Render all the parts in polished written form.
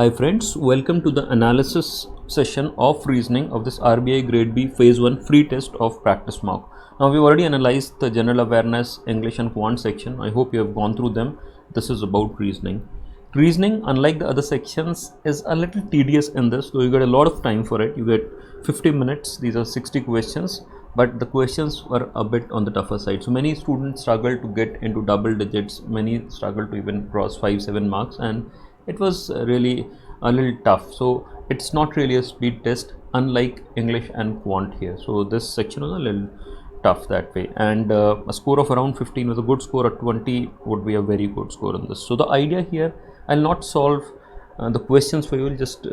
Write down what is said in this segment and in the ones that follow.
Hi friends, welcome to the analysis session of reasoning of this RBI grade B phase 1 free test of practice mark. Now we've already analyzed the general awareness, English and quant section. I hope you have gone through them. This is about reasoning. Reasoning, unlike the other sections, is a little tedious in this, so you get a lot of time for it. You get 50 minutes. These are 60 questions, but the questions were a bit on the tougher side. So many students struggle to get into double digits. Many struggle to even cross 5-7 marks, and it was really a little tough. So it's not really a speed test, unlike English and quant here. So this section was a little tough that way, and a score of around 15 was a good score. At 20 would be a very good score on this. So the idea here, I'll not solve the questions for you. Will just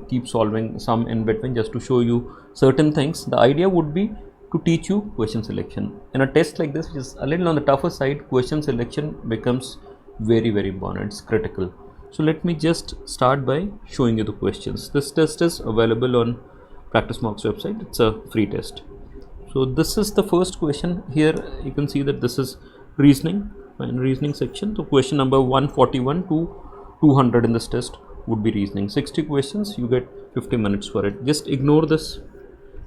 keep solving some in between just to show you certain things. The idea would be to teach you question selection. In a test like this, which is a little on the tougher side, question selection becomes very important. It's critical. So let me just start by showing you the questions. This test is available on Practice Marks website. It's a free test. So this is the first question. Here you can see that this is reasoning and reasoning section. So question number 141 to 200 in this test would be reasoning. 60 questions, you get 50 minutes for it. Just ignore this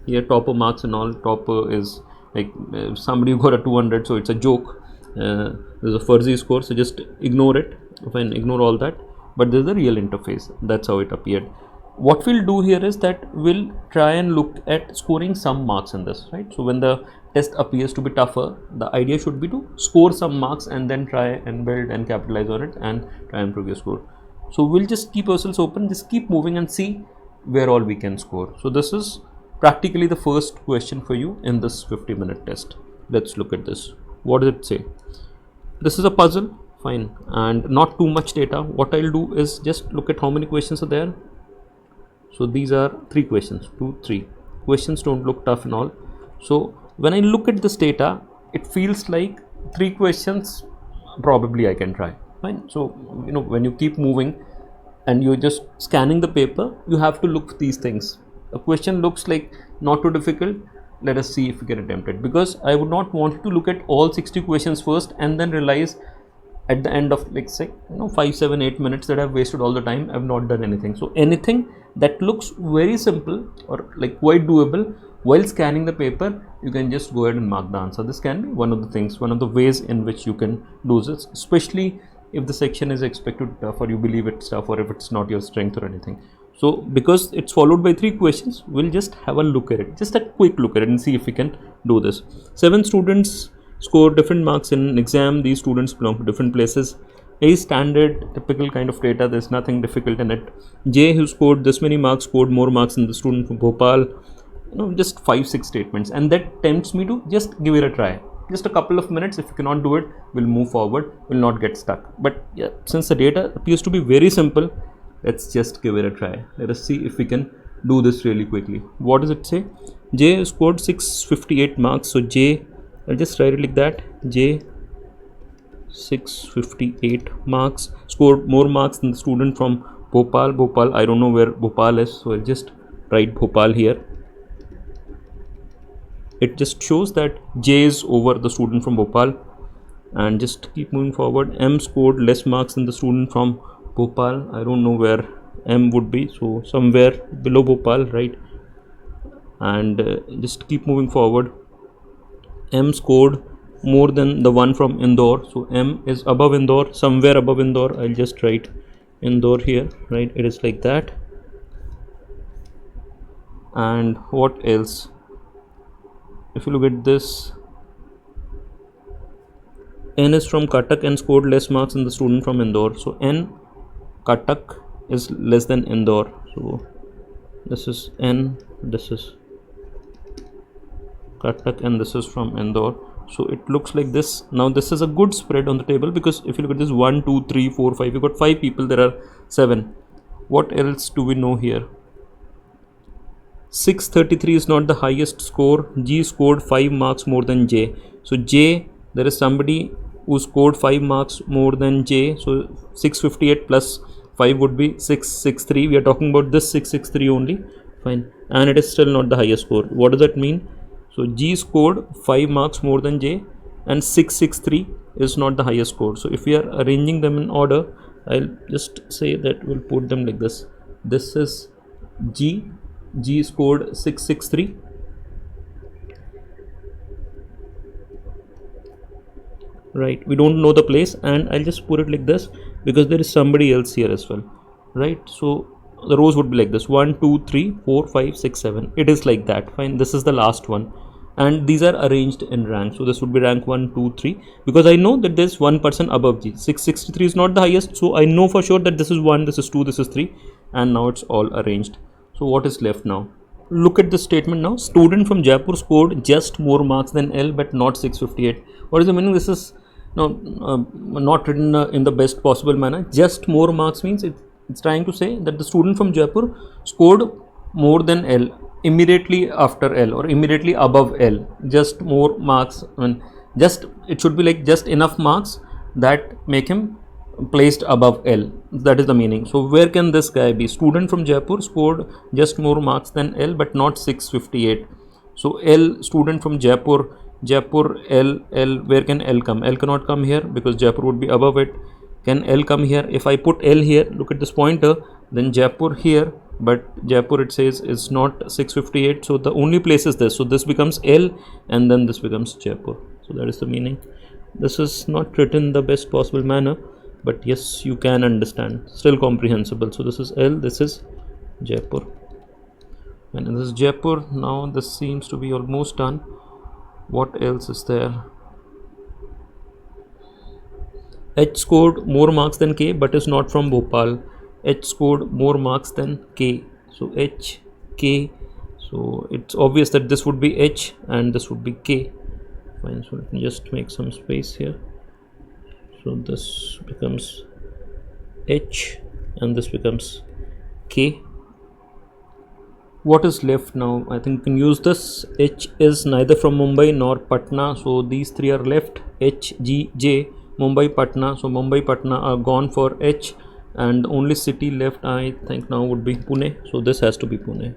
here, topper marks and all. Topper is like somebody who got a 200, so it's a joke. There's a fuzzy score, so just ignore it. Fine, ignore all that. But there's a real interface. That's how it appeared. What we'll do here is that we'll try and look at scoring some marks in this, right? So when the test appears to be tougher, the idea should be to score some marks and then try and build and capitalize on it and try and improve your score. So we'll just keep ourselves open, just keep moving and see where all we can score. So this is practically the first question for you in this 50-minute test. Let's look at this. What does it say? This is a puzzle, fine, and not too much data. What I'll do is just look at how many questions are there. So these are 3 questions, 2, 3 questions. Don't look tough and all. So when I look at this data, it feels like 3 questions probably I can try, fine. So when you keep moving and you're just scanning the paper, you have to look for these things. A question looks like not too difficult. Let us see if we can attempt it, because I would not want to look at all 60 questions first and then realize at the end of, like, say 5, 7, 8 minutes that I've wasted all the time. I've not done anything. So anything that looks very simple or like quite doable while scanning the paper, you can just go ahead and mark the answer. This can be one of the things, one of the ways in which you can do this, especially if the section is expected tough or you believe it's tough, or if it's not your strength or anything. So because it's followed by 3 questions, we'll just have a look at it, just a quick look at it, and see if we can do this. 7 students score different marks in an exam. These students belong to different places. A standard typical kind of data. There's nothing difficult in it. J, who scored this many marks, scored more marks than the student from Bhopal. Just 5-6 statements, and that tempts me to just give it a try. Just a couple of minutes. If you cannot do it, we'll move forward. We'll not get stuck. But yeah, since the data appears to be very simple, let's just give it a try. Let us see if we can do this really quickly. What does it say? J scored 658 marks. So J, I'll just write it like that. J 658 marks, scored more marks than the student from Bhopal. Bhopal, I don't know where Bhopal is, so I'll just write Bhopal here. It just shows that J is over the student from Bhopal, and just keep moving forward. M scored less marks than the student from Bhopal. I don't know where M would be, so somewhere below Bhopal, right? And just keep moving forward. M scored more than the one from Indore, so M is above Indore, somewhere above Indore. I'll just write Indore here, right? It is like that. And what else? If you look at this, N is from Cuttack and scored less marks than the student from Indore. So N, Cuttack, is less than Indore. So this is N, this is Cuttack, and this is from Indore. So it looks like this. Now this is a good spread on the table, because if you look at this 1, 2, 3, 4, 5, you got 5 people. There are 7. What else do we know here? 633 is not the highest score. G scored 5 marks more than J. So J, there is somebody who scored 5 marks more than J. So 658 plus 5 would be 663. We are talking about this 663 only, fine, and it is still not the highest score. What does that mean? So G scored 5 marks more than J, and 663 is not the highest score. So if we are arranging them in order, I'll just say that we'll put them like this. This is G. G scored 663. Right, we don't know the place, and I'll just put it like this because there is somebody else here as well. Right, so the rows would be like this: 1 2 3 4 5 6 7. It is like that. Fine, this is the last one, and these are arranged in rank. So this would be rank 1 2 3, because I know that there's one person above G. 663 is not the highest, so I know for sure that this is 1, this is 2, this is 3, and now it's all arranged. So what is left now? Look at the statement now. Student from Jaipur scored just more marks than L but not 658. What is the meaning? This is not written in the best possible manner. Just more marks means it's trying to say that the student from Jaipur scored more than L immediately after L or immediately above L. Just more marks, just it should be like just enough marks that make him placed above L. That is the meaning. So where can this guy be? Student from Jaipur scored just more marks than L but not 658. So L, student from Jaipur, L, where can L come? L cannot come here because Jaipur would be above it. Can L come here? If I put L here, look at this pointer, then Jaipur here, but Jaipur it says is not 658. So the only place is this. So this becomes L and then this becomes Jaipur. So that is the meaning. This is not written in the best possible manner, but yes, you can understand, still comprehensible. So this is L, this is Jaipur, and this is Jaipur. Now this seems to be almost done. What else is there? H scored more marks than K but is not from Bhopal. H scored more marks than K, so H, K, so it's obvious that this would be H and this would be K. Fine, so let me just make some space here. So this becomes H and this becomes K. What is left now? I think you can use this. H is neither from Mumbai nor Patna, so these three are left: H, G, J. Mumbai, Patna. So Mumbai, Patna are gone for H, and the only city left I think now would be Pune. So this has to be Pune.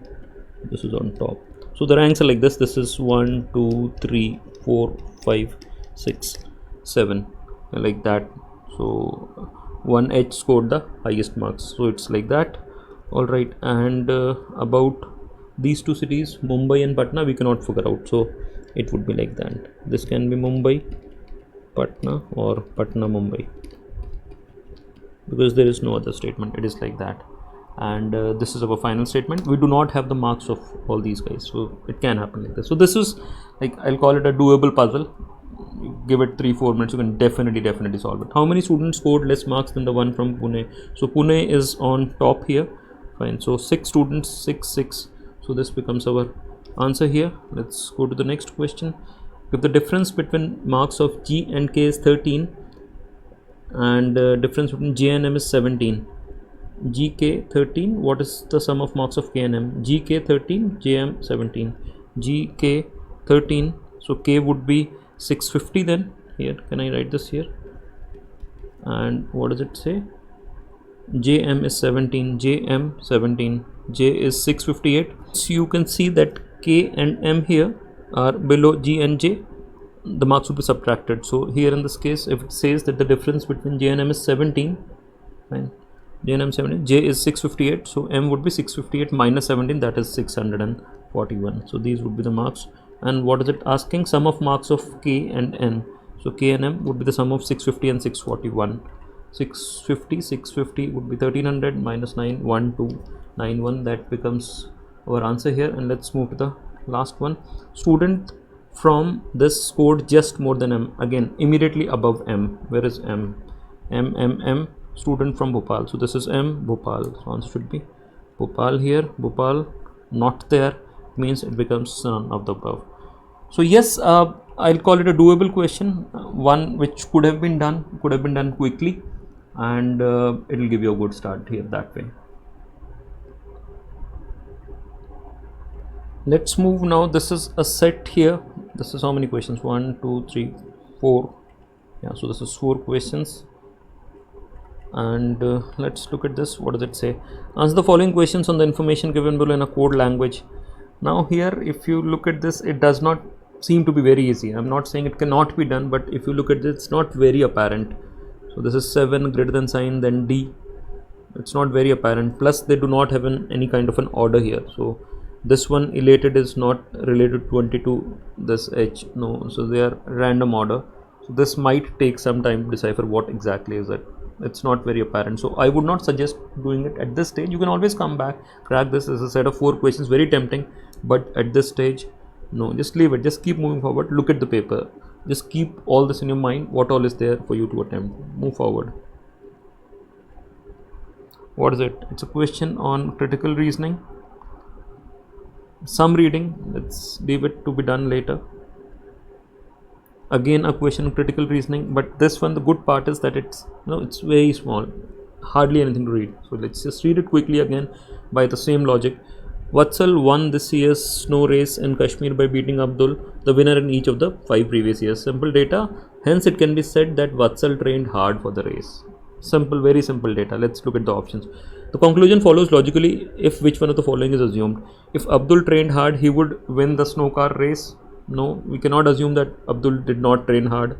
This is on top. So the ranks are like this. This is 1 2 3 4 5 6 7, like that. So one H scored the highest marks, so it's like that. All right, and about these two cities, Mumbai and Patna, we cannot figure out, so it would be like that. This can be Mumbai, Patna, or Patna, Mumbai, because there is no other statement. It is like that. And this is our final statement. We do not have the marks of all these guys, so it can happen like this. So this is like, I'll call it a doable puzzle. You give it 3-4 minutes, you can definitely solve it. How many students scored less marks than the one from Pune? So Pune is on top here. Fine, so 6 students, 6 6, so this becomes our answer here. Let's go to the next question. If the difference between marks of G and K is 13 and difference between J and M is 17, GK 13, what is the sum of marks of K and M? GK 13, JM 17. GK 13, so K would be 650 then. Here, can I write this here? And what does it say? JM is 17, JM 17, J is 658. So you can see that K and M here are below G and J. The marks will be subtracted. So here in this case, if it says that the difference between J and M is 17, fine, J and M 17, J is 658, so M would be 658 minus 17, that is 641. So these would be the marks. And what is it asking? Sum of marks of K and N. So K and M would be the sum of 650 and 641. 650 would be 1300 minus 9, 1291. That becomes our answer here. And let's move to the last one. Student from this scored just more than M. Again, immediately above M. Where is M? M. Student from Bhopal. So this is M, Bhopal. So answer should be Bhopal here. Bhopal not there, means it becomes none of the above. So yes, I'll call it a doable question, one which could have been done quickly, and it will give you a good start here that way. Let's move now. This is a set here. This is how many questions? 1 2 3 4. Yeah, so this is 4 questions. And let's look at this. What does it say? Answer the following questions on the information given below in a code language. Now here, if you look at this, it does not seem to be very easy. I'm not saying it cannot be done, but if you look at this, it's not very apparent. So this is 7 greater than sign, then D. It's not very apparent. Plus they do not have any kind of an order here. So this one elated is not related to 22, this H, no. So they are random order. So this might take some time to decipher what exactly is it. It's not very apparent. So I would not suggest doing it at this stage. You can always come back, crack this as a set of 4 questions, very tempting. But at this stage, no, just leave it. Just keep moving forward. Look at the paper. Just keep all this in your mind, what all is there for you to attempt. Move forward. What is it? It's a question on critical reasoning. Some reading, let's leave it to be done later. Again a question on critical reasoning, but this one, the good part is that it's it's very small, hardly anything to read. So let's just read it quickly again by the same logic. Vatsal won this year's snow race in Kashmir by beating Abdul, the winner in each of the 5 previous years. Simple data, hence it can be said that Vatsal trained hard for the race. Simple, very simple data. Let's look at the options. The conclusion follows logically if which one of the following is assumed. If Abdul trained hard, he would win the snow car race. No, we cannot assume that Abdul did not train hard.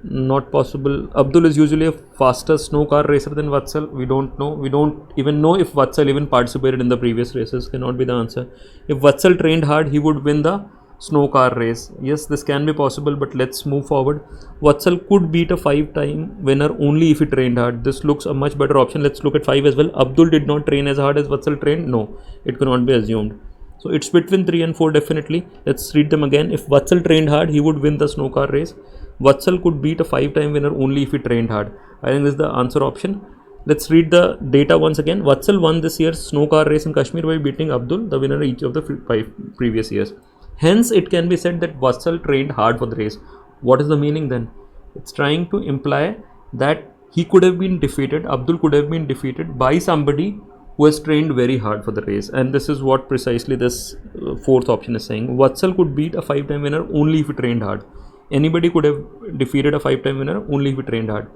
Not possible. Abdul is usually a faster snow car racer than Vatsal. We don't know. We don't even know if Vatsal even participated in the previous races. Cannot be the answer. If Vatsal trained hard, he would win the snow car race. Yes, this can be possible, but let's move forward. Vatsal could beat a 5-time winner only if he trained hard. This looks a much better option. Let's look at 5 as well. Abdul did not train as hard as Vatsal trained. No, it cannot be assumed. So it's between 3 and 4 definitely. Let's read them again. If Vatsal trained hard, he would win the snow car race. Vatsal could beat a 5-time winner only if he trained hard. I think this is the answer option. Let's read the data once again. Vatsal won this year's snow car race in Kashmir by beating Abdul, the winner each of the 5 previous years. Hence, it can be said that Vatsal trained hard for the race. What is the meaning then? It's trying to imply that he could have been defeated, Abdul could have been defeated by somebody who has trained very hard for the race. And this is what precisely this 4th option is saying. Vatsal could beat a 5-time winner only if he trained hard. Anybody could have defeated a 5-time winner only if he trained hard.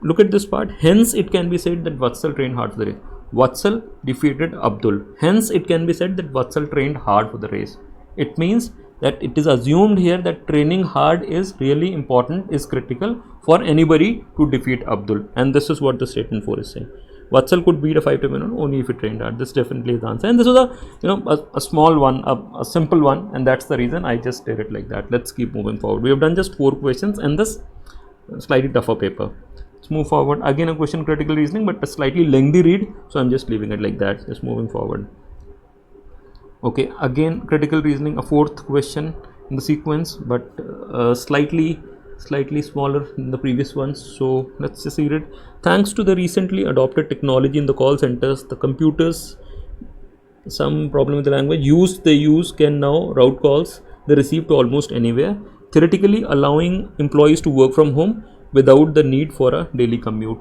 Look at this part. Hence, it can be said that Vatsal trained hard for the race. Vatsal defeated Abdul. Hence, it can be said that Vatsal trained hard for the race. It means that it is assumed here that training hard is really important, is critical for anybody to defeat Abdul. And this is what the statement 4 is saying. Vatsal could beat a 5-time winner only if he trained hard. This definitely is the answer. And this was a small one, a simple one, and that's the reason I just did it like that. Let's keep moving forward. We have done just 4 questions and this slightly tougher paper. Let's move forward. Again a question critical reasoning, but a slightly lengthy read, so I'm just leaving it like that. Just moving forward. Okay, again critical reasoning, a 4th question in the sequence, but slightly smaller than the previous ones. So let's just read it. Thanks to the recently adopted technology in the call centers, the computers, some problem with the language, use can now route calls they receive to almost anywhere, theoretically allowing employees to work from home without the need for a daily commute.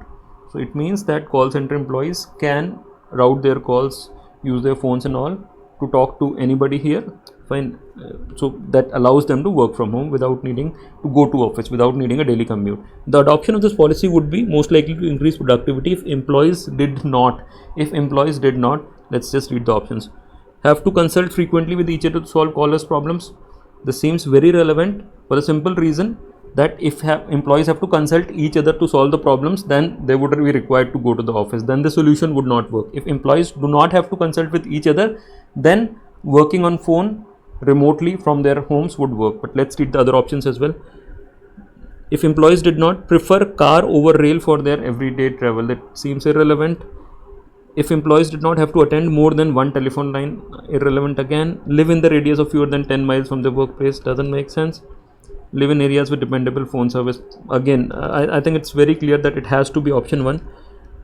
So it means that call center employees can route their calls, use their phones and all to talk to anybody here. Fine. So that allows them to work from home without needing to go to office, without needing a daily commute. The adoption of this policy would be most likely to increase productivity if employees did not, let's just read the options. Have to consult frequently with each other to solve callers' problems. This seems very relevant for the simple reason that if employees have to consult each other to solve the problems, then they would be required to go to the office. Then the solution would not work. If employees do not have to consult with each other, then working on phone remotely from their homes would work. But let's read the other options as well. If employees did not prefer car over rail for their everyday travel, that seems irrelevant. If employees did not have to attend more than one telephone line, irrelevant again. Live in the radius of fewer than 10 miles from their workplace, doesn't make sense. Live in areas with dependable phone service, again I think it's very clear that it has to be option 1.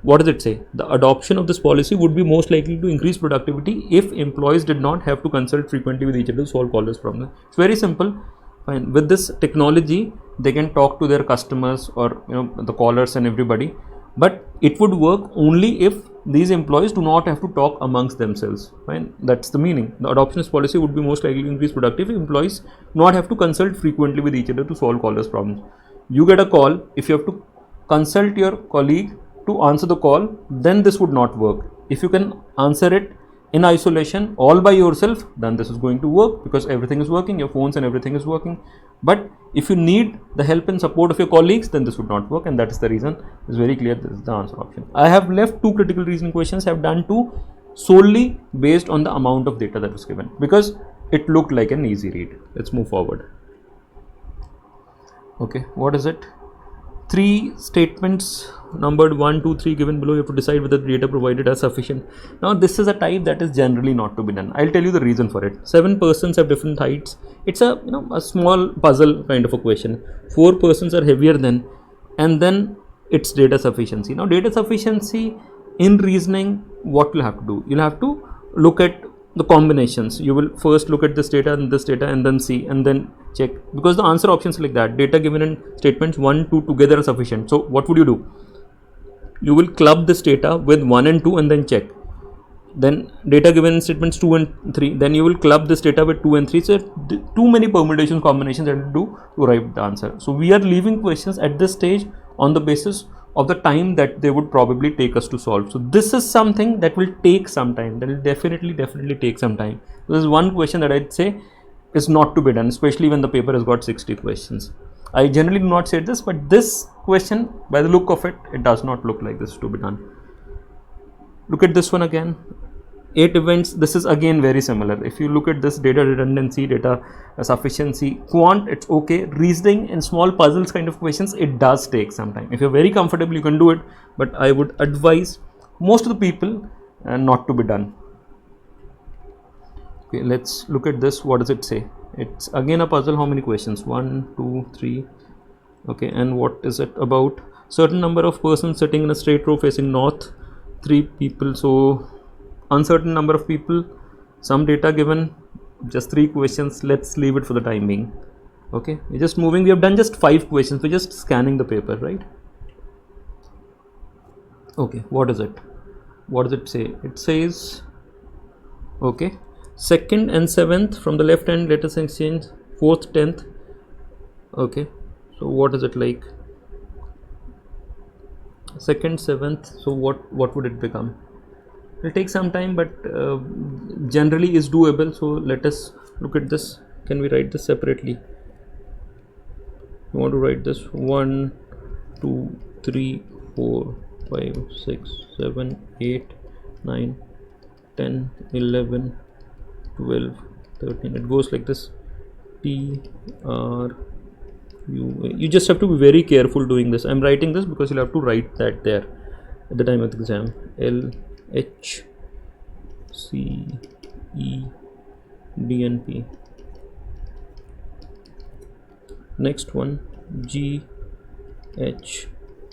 What does it say? The adoption of this policy would be most likely to increase productivity if employees did not have to consult frequently with each other to solve callers' problems. It's very simple. Fine. With this technology, they can talk to their customers or the callers and everybody, but it would work only if these employees do not have to talk amongst themselves. Fine. That's the meaning. The adoption of this policy would be most likely to increase productivity if employees do not have to consult frequently with each other to solve callers' problems. You get a call, if you have to consult your colleague to answer the call, then this would not work. If you can answer it in isolation all by yourself, then this is going to work because everything is working, your phones and everything is working. But if you need the help and support of your colleagues, then this would not work, and that is the reason. It's very clear this is the answer option. I have left 2 critical reasoning questions. I have done 2 solely based on the amount of data that was given because it looked like an easy read. Let's move forward. Okay, what is it? 3 statements numbered 1, 2, 3 given below. You have to decide whether the data provided are sufficient. Now this is a type that is generally not to be done. I'll tell you the reason for it. 7 persons have different heights. It's a a small puzzle kind of a question. 4 persons are heavier than, and then it's data sufficiency. Now data sufficiency in reasoning, what you'll have to do? You'll have to look at the combinations. You will first look at this data and then see and then check, because the answer options like that. Data given in statements 1, 2 together are sufficient. So what would you do? You will club this data with 1 and 2 and then check. Then data given in statements 2 and 3, then you will club this data with 2 and 3. So too many permutations, combinations that will do to arrive the answer. So we are leaving questions at this stage on the basis of the time that they would probably take us to solve. So this is something that will take some time. That will definitely take some time. This is one question that I'd say is not to be done, especially when the paper has got 60 questions. I generally do not say this, but this question, by the look of it, it does not look like this to be done. Look at this one again. 8 events. This is again very similar. If you look at this data redundancy, data sufficiency, quant, it's okay. Reasoning and small puzzles kind of questions, it does take some time. If you're very comfortable, you can do it, but I would advise most of the people not to be done. Okay, let's look at this. What does it say? It's again a puzzle. How many questions? 1, 2, 3. Okay, and what is it about? Certain number of persons sitting in a straight row facing north. 3 people. So uncertain number of people, some data given, just 3 questions. Let's leave it for the time being. Okay, we're just moving. We have done just 5 questions. We're just scanning the paper, right? Okay, what is it? What does it say? It says, okay, 2nd and 7th from the left hand, let us exchange 4th, 10th. Okay, so what is it like? 2nd, 7th. So what would it become? It will take some time, but generally is doable. So let us look at this. Can we write this separately? You want to write this 1, 2, 3, 4, 5, 6, 7, 8, 9, 10, 11, 12, 13. It goes like this. T, R, U, A. You just have to be very careful doing this. I'm writing this because you'll have to write that there at the time of the exam. L, H, C, E, D and P. Next one, G, H,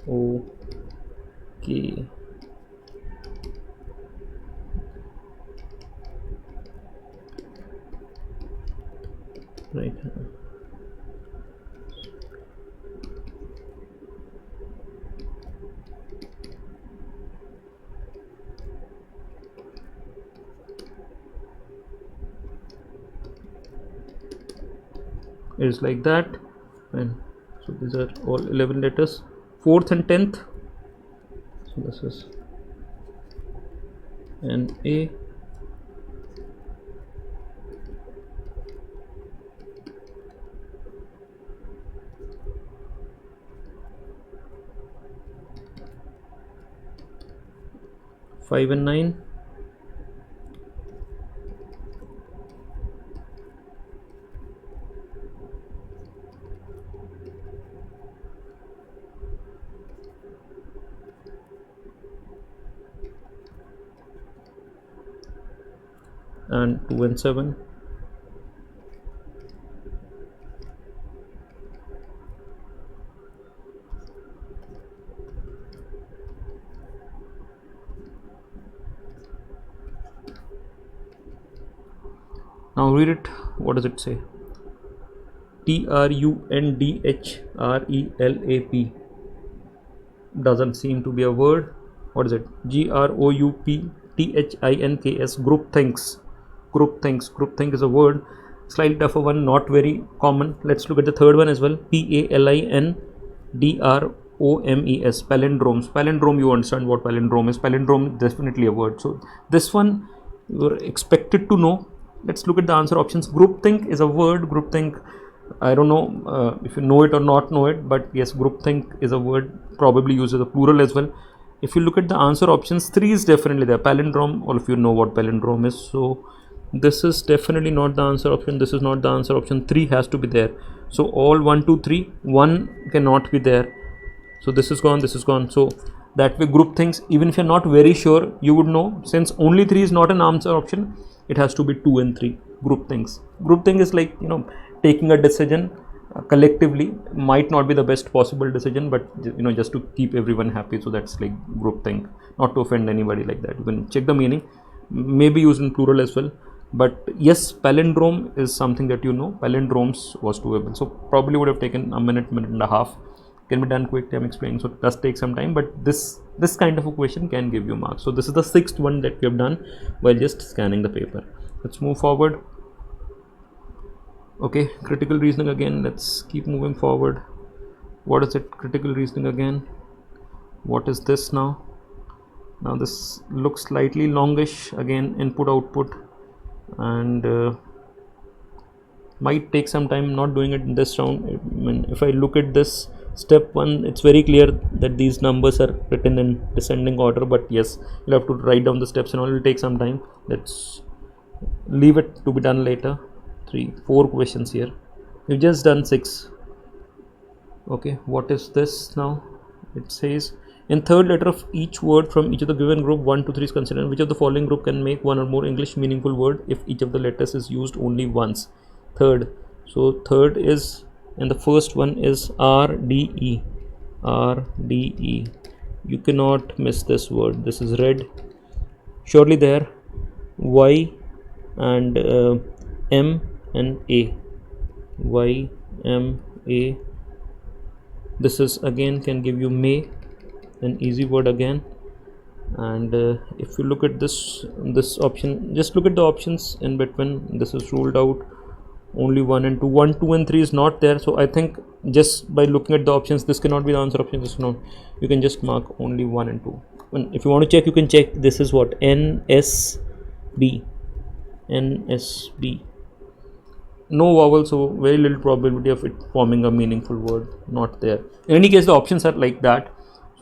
O, K. Right. It's like that, and so these are all 11 letters. 4th and 10th. So this is N A. Five and 9. And 2 and 7. Now read it. What does it say? TRUNDHRELAP doesn't seem to be a word. What is it? GROUPTHINKS. Group thinks. Groupthink is a word. Slightly tougher one, not very common. Let's look at the third one as well. PALINDROMES. Palindromes. Palindrome, you understand what palindrome is. Palindrome, definitely a word. So this one you're expected to know. Let's look at the answer options. Groupthink is a word. Groupthink, I don't know if you know it or not know it, but yes, groupthink is a word, probably used as a plural as well. If you look at the answer options, 3 is definitely there. Palindrome, all of you know what palindrome is, so this is definitely not the answer option. This is not the answer option. 3 has to be there. So all 1 2 3, 1 cannot be there. So this is gone, this is gone. So that way group things, even if you're not very sure, you would know. Since only 3 is not an answer option, it has to be 2 and 3. Group things. Group thing is like, taking a decision collectively. Might not be the best possible decision, but just to keep everyone happy. So that's like group thing, not to offend anybody like that. You can check the meaning, maybe used in plural as well. But yes, palindrome is something that palindromes was doable. So probably would have taken a minute and a half. Can be done quickly, I'm explaining, so it does take some time, but this kind of a question can give you marks. So this is the 6th one that we have done while just scanning the paper. Let's move forward. Okay, critical reasoning again. Let's keep moving forward. What is it? Critical reasoning again. What is this now? Now this looks slightly longish. Again, input output, and might take some time. Not doing it in this round. I mean, if I look at this step 1, it's very clear that these numbers are written in descending order, but yes, you'll have to write down the steps and all. It will take some time. Let's leave it to be done later. 3 4 questions here. We've just done 6. Okay, what is this now? It says, in third letter of each word from each of the given group 1 to 3 is considered. Which of the following group can make one or more English meaningful word if each of the letters is used only once? Third. So third is, and the first one is RDE. RDE. You cannot miss this word. This is red. Surely there. Y and M and A. Y, M, A. This is again can give you may, an easy word again. And if you look at this option, just look at the options in between. This is ruled out. Only 1 and 2. 1, 2 and 3 is not there. So I think just by looking at the options, this cannot be the answer option. This no, you can just mark only 1 and 2. And if you want to check, you can check. This is what? NSB. NSB. No vowel, so very little probability of it forming a meaningful word. Not there. In any case, the options are like that.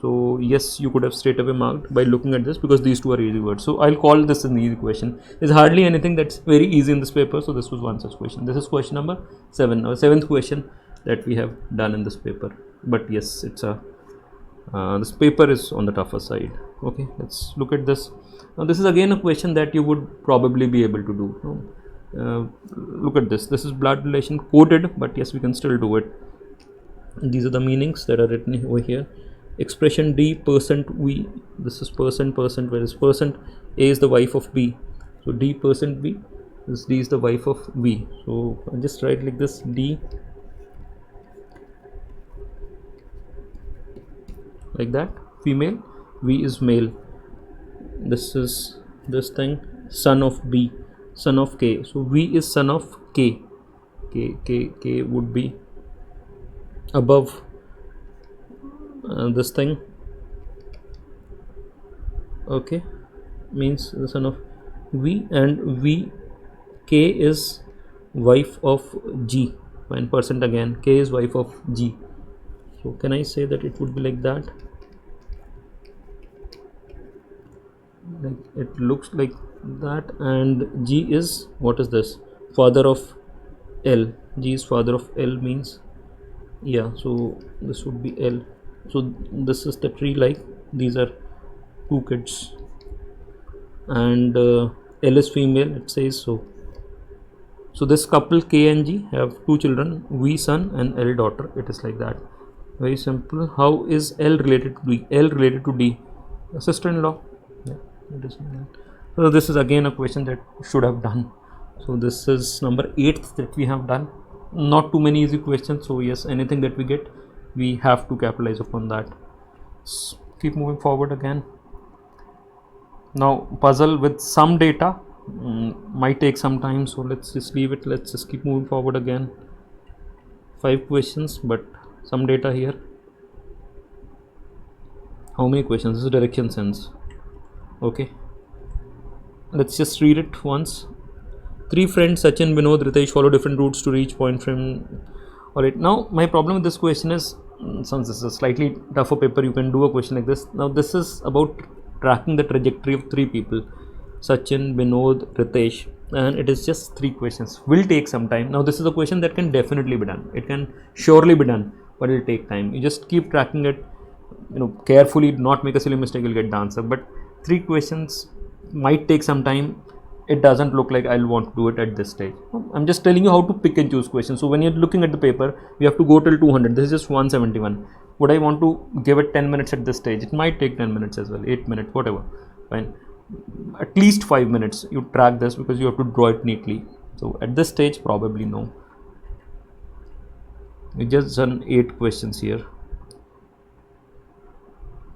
So yes, you could have straight away marked by looking at this, because these two are easy words. So I'll call this an easy question. There's hardly anything that's very easy in this paper. So this was one such question. This is question number 7, or 7th question that we have done in this paper. But yes, it's a this paper is on the tougher side. Okay, let's look at this. Now this is again a question that you would probably be able to do. Look at this. This is blood relation coded, but yes, we can still do it. These are the meanings that are written over here. Expression D, percent V. This is percent, whereas percent A is the wife of B. So D percent B, this D is the wife of V. So I'll just write like this: D, like that, female, V is male. This is this thing, son of B, son of K. So V is son of K. K would be above this thing. Okay, means the son of V, and V, K is wife of G. And percent again, K is wife of G. So can I say that it would be like that? Like it looks like that. And G is, what is this? Father of L. G is father of L, means, yeah, so this would be L. So this is the tree, like these are 2 kids, and L is female, it says so. So this couple K and G have 2 children, V son and L daughter. It is like that. Very simple. How is L related to D? L related to D, sister-in-law. Yeah, it is. So this is again a question that should have done. So this is number 8 that we have done. Not too many easy questions. So yes, anything that we get, we have to capitalize upon that. Let's keep moving forward again. Now puzzle with some data might take some time, so let's just leave it. Let's just keep moving forward again. 5 questions, but some data here. How many questions? This is direction sense. Okay, Let's just read it once. Three friends, Sachin, Vinod, Ritesh, follow different routes to reach point from. Alright, now my problem with this question is, since this is a slightly tougher paper, you can do a question like this. Now this is about tracking the trajectory of three people, Sachin, Vinod, Ritesh, and it is just three questions. Will take some time. Now this is a question that can definitely be done. It can surely be done, but it will take time. You just keep tracking it, carefully, not make a silly mistake, you'll get the answer. But three questions might take some time. It doesn't look like I'll want to do it at this stage. I'm just telling you how to pick and choose questions. So when you're looking at the paper, you have to go till 200. This is just 171. Would I want to give it 10 minutes at this stage? It might take 10 minutes as well, 8 minutes, whatever. Fine. At least 5 minutes you track this, because you have to draw it neatly. So at this stage, probably no. We just done 8 questions here.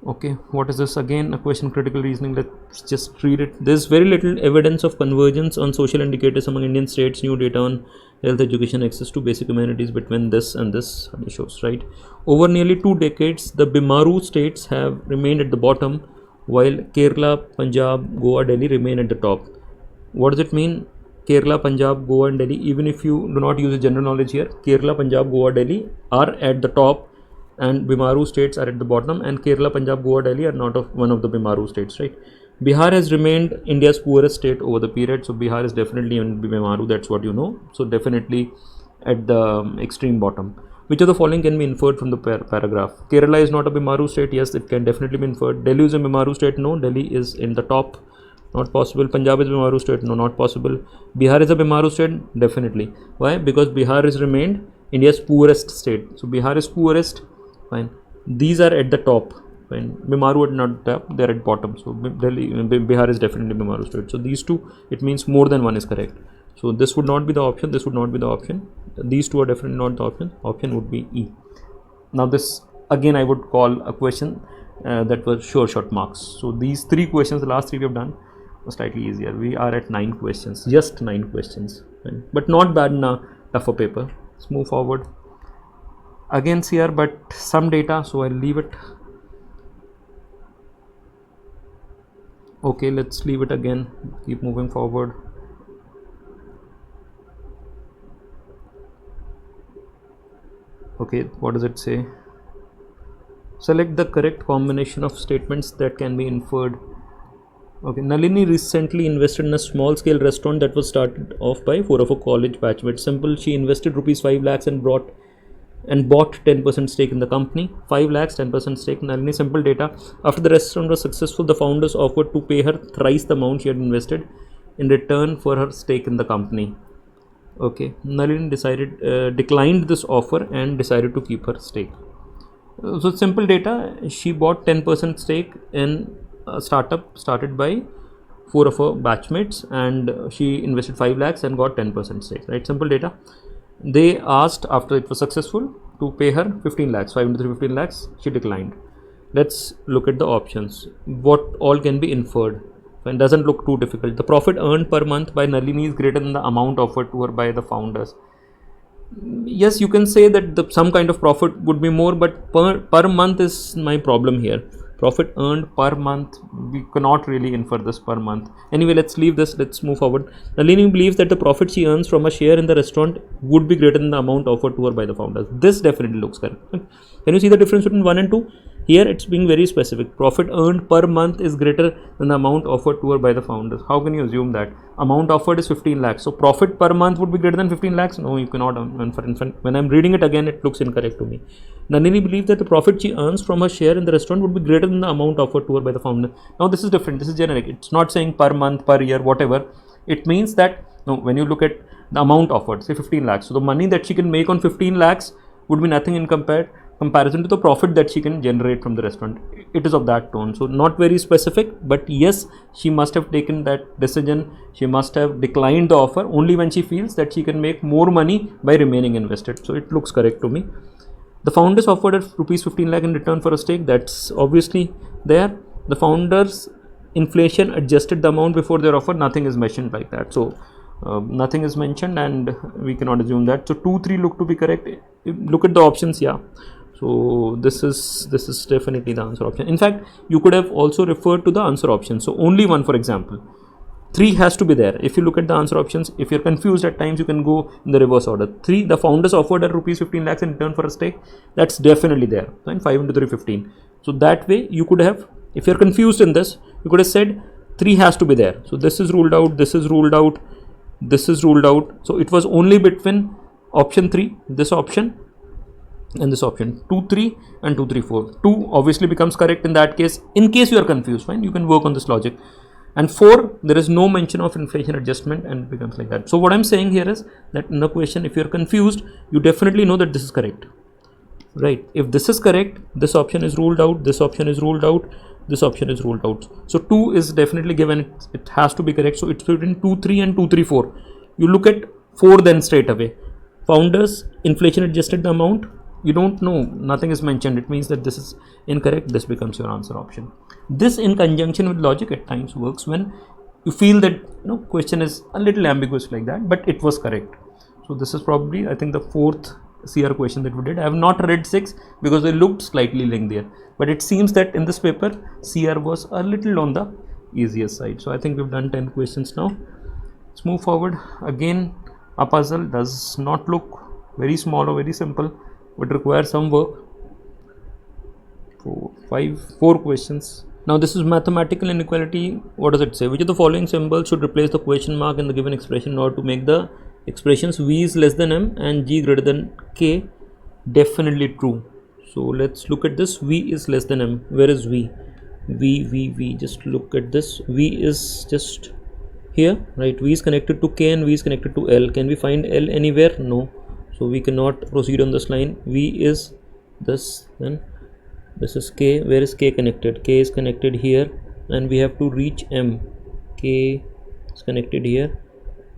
Okay, what is this? Again, a question, critical reasoning. Let's just read it. There's very little evidence of convergence on social indicators among Indian states. New data on health, education, access to basic amenities between this and this shows, right? Over nearly 2 decades, the Bimaru states have remained at the bottom, while Kerala, Punjab, Goa, Delhi remain at the top. What does it mean? Kerala, Punjab, Goa and Delhi, even if you do not use the general knowledge here, Kerala, Punjab, Goa, Delhi are at the top, and Bimaru states are at the bottom, and Kerala, Punjab, Goa, Delhi are not one of the Bimaru states, right? Bihar has remained India's poorest state over the period, so Bihar is definitely in Bimaru, that's what you know. So definitely at the extreme bottom. Which of the following can be inferred from the paragraph? Kerala is not a Bimaru state. Yes, it can definitely be inferred. Delhi is a Bimaru state. No, Delhi is in the top. Not possible. Punjab is a Bimaru state. No, not possible. Bihar is a Bimaru state. Definitely. Why? Because Bihar has remained India's poorest state. So Bihar is poorest. Fine. These are at the top. Fine. Bimaru are not top. They are at bottom. So Bihar is definitely Bimaru state. So these two, it means more than one is correct. So this would not be the option. This would not be the option. These two are definitely not the option. Option would be E. Now this again I would call a question that was sure shot marks. So these 3 questions, the last 3 we have done, were slightly easier. We are at 9 questions, just 9 questions, but not bad in a tougher paper. Let's move forward. Again here, but some data, so I'll leave it. Okay, let's leave it again. Keep moving forward. Okay, what does it say? Select the correct combination of statements that can be inferred. Okay, Nalini recently invested in a small scale restaurant that was started off by 4 of her college batchmates. Simple, she invested rupees 5 lakhs and bought 10% stake in the company. 5 lakhs, 10% stake. Nalini, simple data. After the restaurant was successful, the founders offered to pay her thrice the amount she had invested in return for her stake in the company. Okay, Nalini declined this offer and decided to keep her stake. So simple data, she bought 10% stake in a startup started by 4 of her batchmates, and she invested 5 lakhs and got 10% stake, right? Simple data. They asked after it was successful to pay her 15 lakhs, 5 into 3, 15 lakhs. She declined. Let's look at the options. What all can be inferred? It doesn't look too difficult. The profit earned per month by Nalini is greater than the amount offered to her by the founders. Yes, you can say that some kind of profit would be more, but per month is my problem here. Profit earned per month, we cannot really infer this per month. Anyway, let's leave this. Let's move forward. Nalini believes that the profit she earns from a share in the restaurant would be greater than the amount offered to her by the founders. This definitely looks correct. Can you see the difference between 1 and 2? Here it's being very specific. Profit earned per month is greater than the amount offered to her by the founders. How can you assume that? Amount offered is 15 lakhs. So profit per month would be greater than 15 lakhs? No, you cannot infer. When I'm reading it again, it looks incorrect to me. Nalini believes that the profit she earns from her share in the restaurant would be greater than the amount offered to her by the founder. Now this is different. This is generic. It's not saying per month, per year, whatever. It means that when you look at the amount offered, say 15 lakhs. So the money that she can make on 15 lakhs would be nothing in comparison to the profit that she can generate from the restaurant. It is of that tone. So not very specific, but yes, she must have taken that decision. She must have declined the offer only when she feels that she can make more money by remaining invested. So it looks correct to me. The founders offered her rupees 15 lakh in return for a stake. That's obviously there. The founders inflation adjusted the amount before their offer. Nothing is mentioned like that. So nothing is mentioned, and we cannot assume that. So 2, 3 look to be correct. Look at the options. Yeah. So this is definitely the answer option. In fact, you could have also referred to the answer option. So only one, for example. 3 has to be there. If you look at the answer options, if you're confused at times, you can go in the reverse order. 3, the founders offered at rupees 15 lakhs in return for a stake. That's definitely there. Fine, 5 into 3, 15. So that way you could have, if you're confused in this, you could have said 3 has to be there. So this is ruled out, this is ruled out, this is ruled out. So it was only between option 3, this option, and this option. 2, 3 and 2, 3, 4. 2 obviously becomes correct in that case. In case you are confused, fine, you can work on this logic. And 4, there is no mention of inflation adjustment, and it becomes like that. So what I'm saying here is that in the question, if you're confused, you definitely know that this is correct, right? If this is correct, this option is ruled out, this option is ruled out, this option is ruled out. So 2 is definitely given, it has to be correct. So it's between 2, 3 and 2, 3, 4. You look at 4 then straight away. Founders inflation adjusted the amount. You don't know, nothing is mentioned. It means that this is incorrect. This becomes your answer option. This in conjunction with logic at times works when you feel that question is a little ambiguous like that, but it was correct. So this is probably, I think, the 4th CR question that we did. I have not read 6 because they looked slightly lengthier, but it seems that in this paper CR was a little on the easier side. So I think we've done 10 questions now. Let's move forward. Again, a puzzle does not look very small or very simple, would require some work. 4 questions. Now this is mathematical inequality. What does it say? Which of the following symbols should replace the question mark in the given expression in order to make the expressions v is less than m and g greater than k definitely true? So let's look at this. V is less than m. Where is v? V. Just look at this. V is just here, right? V is connected to k and v is connected to l. Can we find l anywhere? No. So we cannot proceed on this line. V is this, then this is k. Where is k connected? K is connected here, and we have to reach m. K is connected here,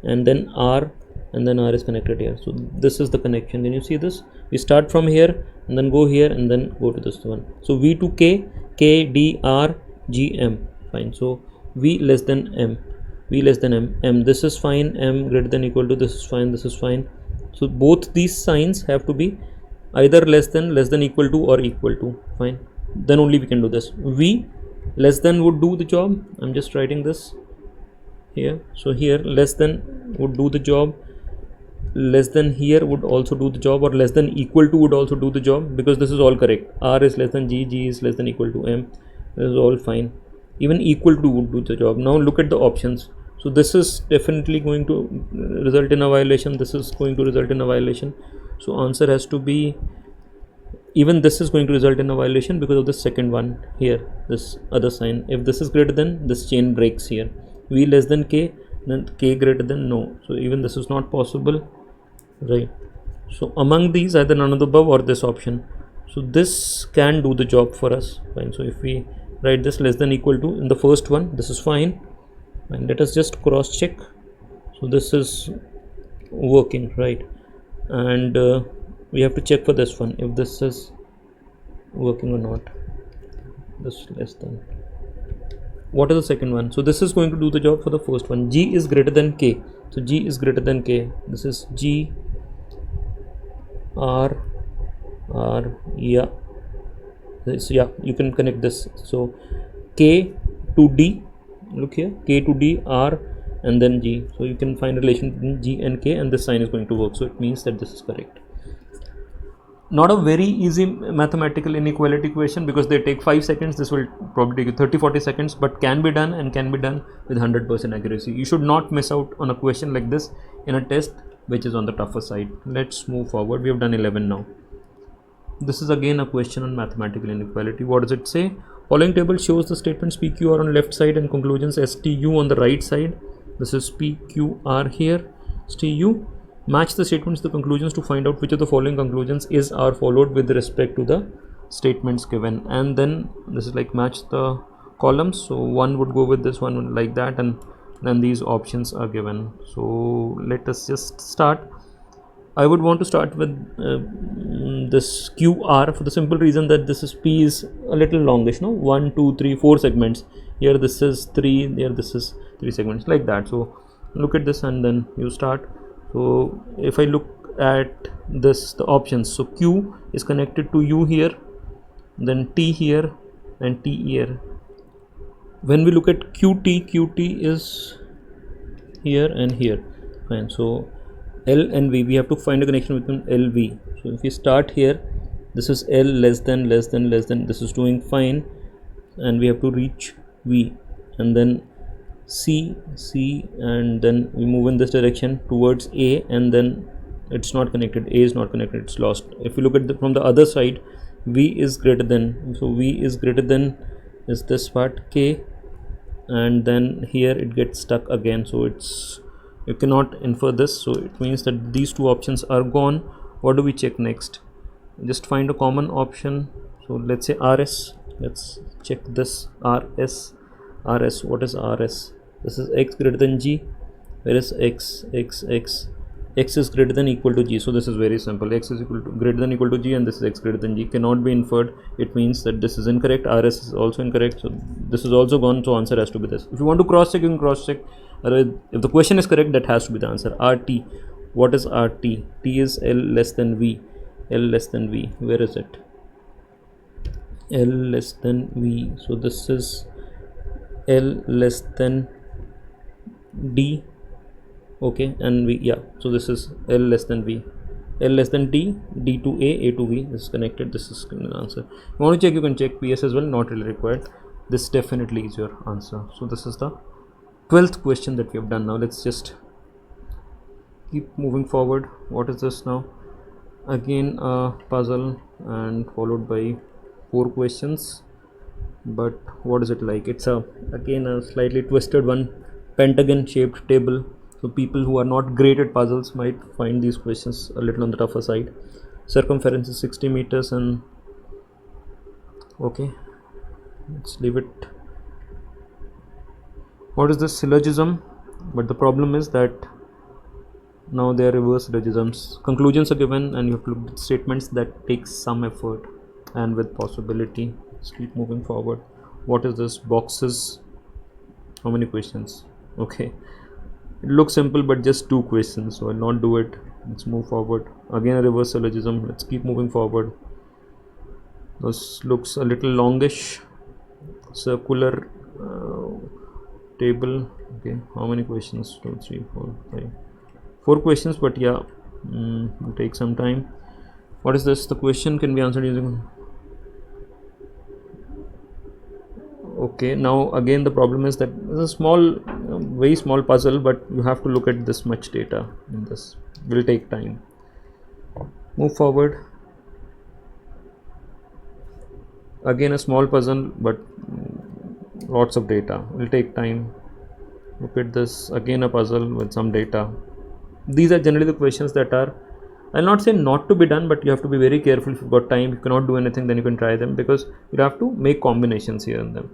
and then r, and then r is connected here. So this is the connection. Can you see this? We start from here and then go here and then go to this one. So v to k, k, d, r, g, m. Fine. So v less than m. V less than m. M. This is fine. M greater than equal to, this is fine. This is fine. So both these signs have to be either less than equal to, or equal to. Fine. Then only we can do this. V less than would do the job. I'm just writing this here. So here less than would do the job. Less than here would also do the job, or less than equal to would also do the job, because this is all correct. R is less than G, G is less than equal to M. This is all fine. Even equal to would do the job. Now look at the options. So this is definitely going to result in a violation. This is going to result in a violation. So answer has to be, even this is going to result in a violation because of the second one here, this other sign. If this is greater than, this chain breaks here. V less than k, then k greater than, no. So even this is not possible, right? So among these, either none of the above or this option. So this can do the job for us. Fine. So if we write this less than equal to in the first one, this is fine. And let us just cross check. So this is working, right? And we have to check for this one, if this is working or not. This less than. What is the second one? So this is going to do the job for the first one. G is greater than k. So G is greater than k. This is G, R, yeah. This, yeah, you can connect this. So k to d. Look here, k to d, r, and then g. So you can find relation between g and k, and this sign is going to work. So it means that this is correct. Not a very easy mathematical inequality question, because they take 5 seconds. This will probably take you 30-40 seconds, but can be done, and can be done with 100% accuracy. You should not miss out on a question like this in a test which is on the tougher side. Let's move forward. We have done 11 now. This is again a question on mathematical inequality. What does it say? Following table shows the statements PQR on left side and conclusions STU on the right side. This is PQR here, STU. Match the statements to the conclusions to find out which of the following conclusions is or followed with respect to the statements given. And then this is like match the columns. So one would go with this, one would like that, and then these options are given. So let us just start. I would want to start with this QR, for the simple reason that this is P is a little longish, no? 1, 2, 3, 4 segments. Here this is 3, here this is 3 segments, like that. So look at this and then you start. So if I look at this, the options, so Q is connected to U here, then T here, and T here. When we look at QT, QT is here and here. Fine. So L and V, we have to find a connection between LV. So if we start here, this is L less than, this is doing fine, and we have to reach V, and then C, and then we move in this direction towards A, and then it's not connected. A is not connected, it's lost. If you look at from the other side, V is greater than, so V is greater than is this part K, and then here it gets stuck again, so it's, you cannot infer this, so it means that these two options are gone. What do we check next? Just find a common option. So let's say RS, let's check this. RS, what is RS? This is X greater than G. Where is X is greater than equal to G. So this is very simple. X is equal to greater than equal to G, and this is X greater than G. Cannot be inferred. It means that this is incorrect. RS is also incorrect, so this is also gone. So answer has to be this. If you want to cross check, you can cross check. If the question is correct, that has to be the answer. RT, what is RT? T is L less than V. L less than V, where is it? L less than V. So this is L less than D. Okay, and V, yeah, so this is L less than V. L less than D, D to A to V. This is connected. This is the answer. If you want to check, you can check PS as well, not really required. This definitely is your answer. So this is the 12th question that we have done. Now let's just keep moving forward. What is this now? Again a puzzle, and followed by 4 questions, but what is it like? It's again a slightly twisted one, pentagon shaped table. So people who are not great at puzzles might find these questions a little on the tougher side. Circumference is 60 meters, and okay, let's leave it. What is this? Syllogism. But the problem is that now they are reverse syllogisms. Conclusions are given, and you have to look at statements that take some effort and with possibility. Let's keep moving forward. What is this? Boxes. How many questions? Okay, it looks simple, but just 2 questions, so I'll not do it. Let's move forward. Again a reverse syllogism. Let's keep moving forward. This looks a little longish. Circular table. Okay, how many questions? 2, 3, 4, 5. 4 questions, but yeah, it'll take some time. What is this? The question can be answered using. Okay, now again the problem is that it's a small, very small puzzle, but you have to look at this much data in this. It will take time. Move forward. Again a small puzzle, but lots of data. It will take time. Look at this. Again a puzzle with some data. These are generally the questions that are, I'll not say not to be done, but you have to be very careful. If you've got time, you cannot do anything, then you can try them, because you have to make combinations here and them.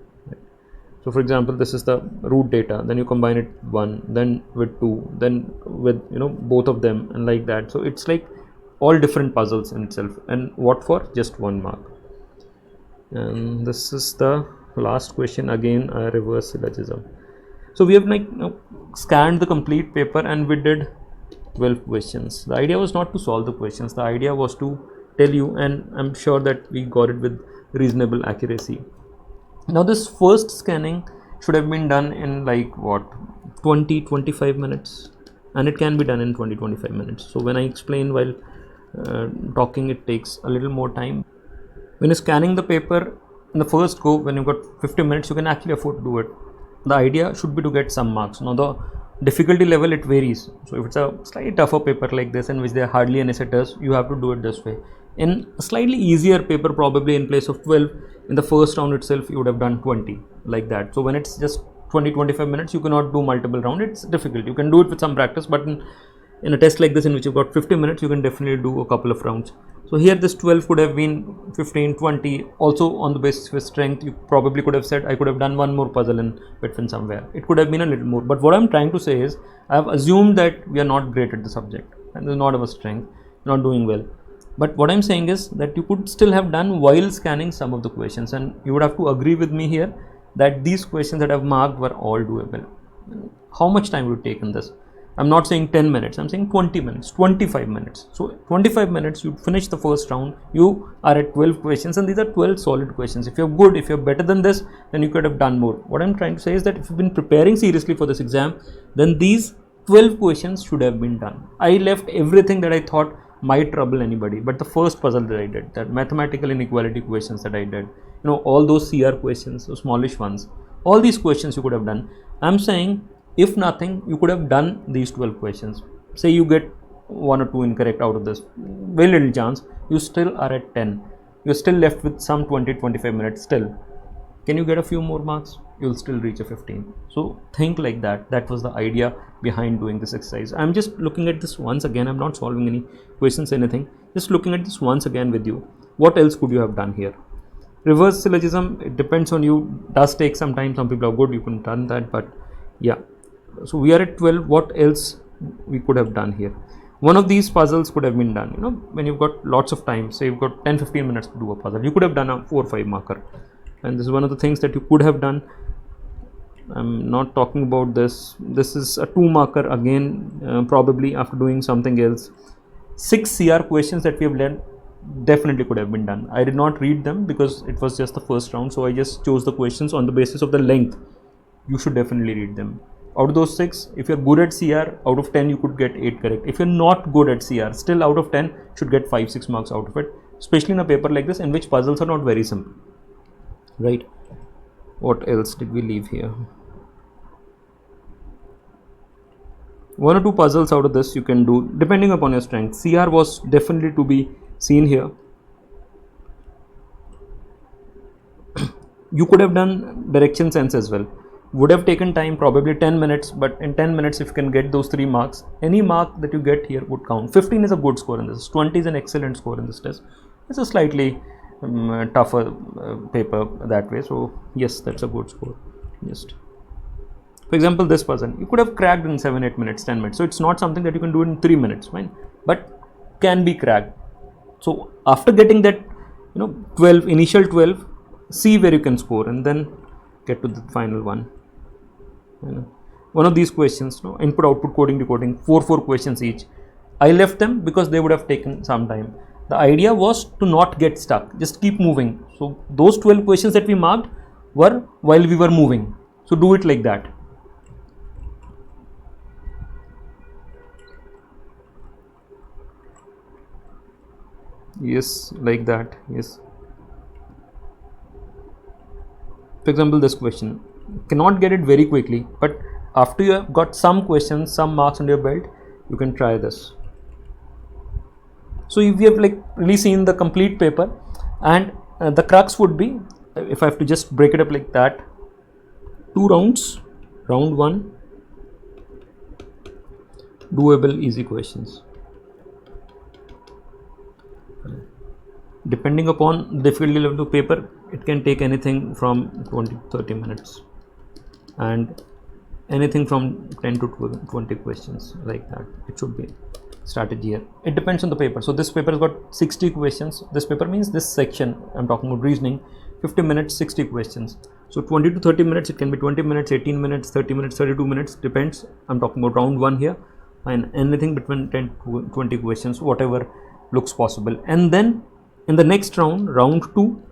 So for example, this is the root data, then you combine it 1, then with 2, then with both of them, and like that. So it's like all different puzzles in itself, and what for? Just 1 mark. And this is the last question, again a reverse syllogism. So we have scanned the complete paper, and we did 12 questions. The idea was not to solve the questions, the idea was to tell you, and I'm sure that we got it with reasonable accuracy. Now this first scanning should have been done in 20-25 minutes, and it can be done in 20-25 minutes. So when I explain while talking, it takes a little more time. When you're scanning the paper in the first go, when you've got 50 minutes, you can actually afford to do it. The idea should be to get some marks. Now the difficulty level, it varies. So if it's a slightly tougher paper like this, in which there are hardly any setters, you have to do it this way. In a slightly easier paper, probably in place of 12, in the first round itself you would have done 20, like that. So when it's just 20-25 minutes, you cannot do multiple rounds. It's difficult. You can do it with some practice, but in a test like this, in which you've got 50 minutes, you can definitely do a couple of rounds. So here this 12 could have been 15, 20. Also on the basis of strength, you probably could have said I could have done one more puzzle in between somewhere. It could have been a little more. But what I'm trying to say is, I have assumed that we are not great at the subject, and this is not our strength, not doing well. But what I'm saying is that you could still have done while scanning some of the questions, and you would have to agree with me here that these questions that I've marked were all doable. How much time would it take in this? I'm not saying 10 minutes, I'm saying 20 minutes, 25 minutes. So 25 minutes, you finish the first round, you are at 12 questions, and these are 12 solid questions. If you're good, if you're better than this, then you could have done more. What I'm trying to say is that if you've been preparing seriously for this exam, then these 12 questions should have been done. I left everything that I thought might trouble anybody, but the first puzzle that I did, that mathematical inequality questions that I did, all those CR questions, those smallish ones, all these questions you could have done. I'm saying, if nothing, you could have done these 12 questions. Say you get 1 or 2 incorrect out of this, very little chance, you still are at 10. You're still left with some 20-25 minutes still. Can you get a few more marks? You'll still reach a 15. So think like that. That was the idea behind doing this exercise. I'm just looking at this once again. I'm not solving any questions, anything. Just looking at this once again with you. What else could you have done here? Reverse syllogism, it depends on you. Does take some time. Some people are good, you can done that, but yeah. So we are at 12. What else we could have done here? One of these puzzles could have been done, when you've got lots of time, say you've got 10-15 minutes to do a puzzle, you could have done a 4 or 5 marker, and this is one of the things that you could have done. I'm not talking about this. This is a 2 marker again, probably after doing something else. 6 CR questions that we have learned definitely could have been done. I did not read them because it was just the first round, so I just chose the questions on the basis of the length. You should definitely read them. Out of those 6, if you're good at CR, out of 10 you could get 8 correct. If you're not good at CR, still out of 10 should get 5-6 marks out of it, especially in a paper like this in which puzzles are not very simple, right? What else did we leave here? 1 or 2 puzzles out of this you can do depending upon your strength. CR was definitely to be seen here. You could have done direction sense as well. Would have taken time, probably 10 minutes, but in 10 minutes if you can get those 3 marks, any mark that you get here would count. 15 is a good score in this, 20 is an excellent score in this test. It's a slightly tougher paper that way, so yes, that's a good score. Just for example, this puzzle you could have cracked in 7-8 minutes, 10 minutes, so it's not something that you can do in 3 minutes, fine, but can be cracked. So after getting that 12, initial 12, see where you can score and then get to the final one. One of these questions, input, output, coding, decoding, 4 questions each. I left them because they would have taken some time. The idea was to not get stuck, just keep moving. So those 12 questions that we marked were while we were moving. So do it like that. Yes, like that. Yes. For example, this question, cannot get it very quickly, but after you have got some questions, some marks under your belt, you can try this. So if you have really seen the complete paper, and the crux would be, if I have to just break it up like that, 2 rounds, round 1, doable easy questions. Depending upon the difficulty level of the paper, it can take anything from 20-30 minutes and anything from 10 to 20 questions like that. It should be strategy here. It depends on the paper. So this paper has got 60 questions. This paper means this section, I'm talking about reasoning, 50 minutes, 60 questions. So 20 to 30 minutes, it can be 20 minutes, 18 minutes, 30 minutes, 32 minutes, depends. I'm talking about round 1 here, and anything between 10 to 20 questions, whatever looks possible. And then in the next round, round 2,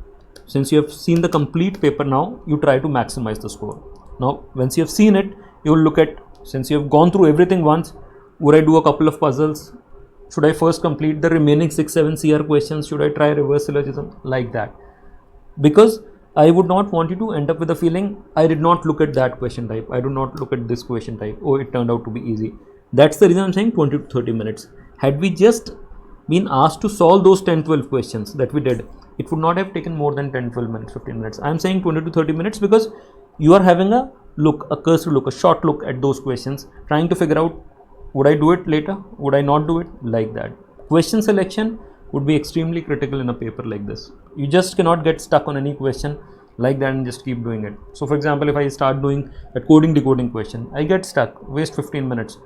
since you have seen the complete paper now, you try to maximize the score. Now, once you have seen it, you will look at, since you have gone through everything once, would I do a couple of puzzles? Should I first complete the remaining 6-7 CR questions? Should I try reverse syllogism? Like that. Because I would not want you to end up with a feeling, I did not look at that question type, I do not look at this question type, oh, it turned out to be easy. That's the reason I'm saying 20 to 30 minutes. Had we just been asked to solve those 10-12 questions that we did, it would not have taken more than 10-12 minutes, 15 minutes. I'm saying 20 to 30 minutes because you are having a look, a cursory look, a short look at those questions, trying to figure out, would I do it later, would I not do it, like that. Question selection would be extremely critical in a paper like this. You just cannot get stuck on any question like that and just keep doing it. So for example, if I start doing a coding decoding question, I get stuck, waste 15 minutes.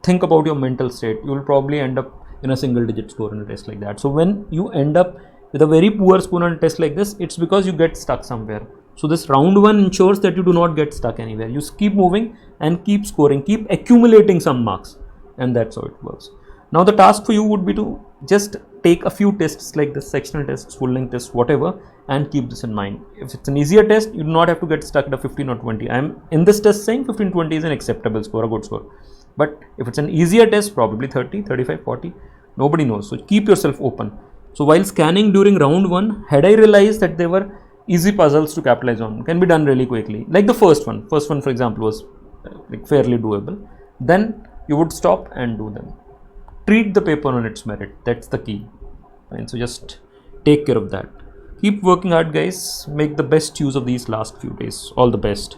Think about your mental state. You will probably end up in a single digit score in a test like that. So when you end up with a very poor score on a test like this, it's because you get stuck somewhere. So this round 1 ensures that you do not get stuck anywhere. You keep moving and keep scoring, keep accumulating some marks, and that's how it works. Now the task for you would be to just take a few tests like this, sectional tests, full length tests, whatever, and keep this in mind. If it's an easier test, you do not have to get stuck at a 15 or 20. I am in this test saying 15-20 is an acceptable score, a good score. But if it's an easier test, probably 30, 35, 40, nobody knows. So keep yourself open. So while scanning during round 1, had I realized that there were easy puzzles to capitalize on, can be done really quickly. Like the first one for example was like fairly doable. Then you would stop and do them. Treat the paper on its merit. That's the key. And so just take care of that. Keep working hard, guys. Make the best use of these last few days. All the best.